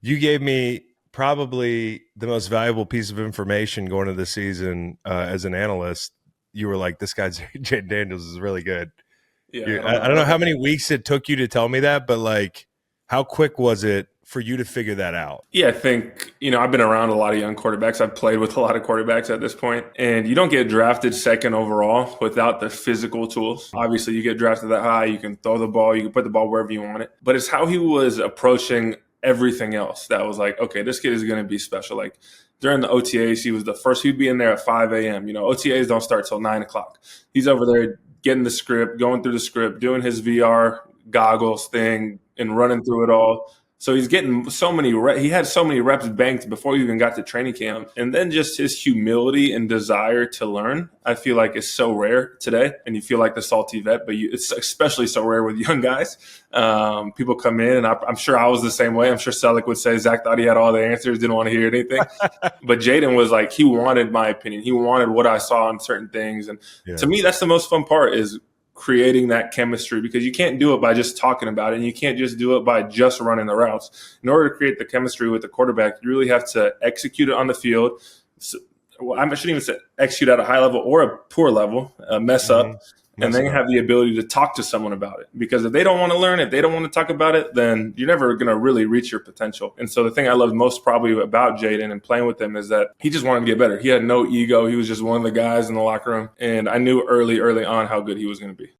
You gave me probably the most valuable piece of information going into the season as an analyst. You were like, "This guy's Jayden Daniels is really good." Yeah, I don't I don't know know. how many weeks it took you to tell me that, but like, how quick was it for you to figure that out? Yeah, I think, I've been around a lot of young quarterbacks. I've played with a lot of quarterbacks at this point, and you don't get drafted second overall without the physical tools. Obviously, you get drafted that high, you can throw the ball, you can put the ball wherever you want it. But it's how he was approaching everything else that was like, okay, this kid is going to be special. Like during the OTAs, he was the first, he'd be in there at 5 a.m. OTAs don't start till 9 o'clock. He's over there getting the script, going through the script, doing his VR goggles thing and running through it all. So he's getting so many. He had so many reps banked before he even got to training camp, and then just his humility and desire to learn. I feel like is so rare today, and you feel like the salty vet, but it's especially so rare with young guys. People come in, and I'm sure I was the same way. I'm sure Selleck would say Zach thought he had all the answers, didn't want to hear anything, but Jayden was like he wanted my opinion. He wanted what I saw on certain things, and Yeah. to me, that's the most fun part is creating that chemistry because you can't do it by just talking about it and you can't just do it by just running the routes. In order to create the chemistry with the quarterback, you really have to execute it on the field. So, well, I shouldn't even say execute at a high level or a poor level, mess Mm-hmm. up, and then have the ability to talk to someone about it. Because if they don't want to learn, if they don't want to talk about it, then you're never going to really reach your potential. And so the thing I loved most probably about Jayden and playing with him is that he just wanted to get better. He had no ego. He was just one of the guys in the locker room. And I knew early on how good he was going to be.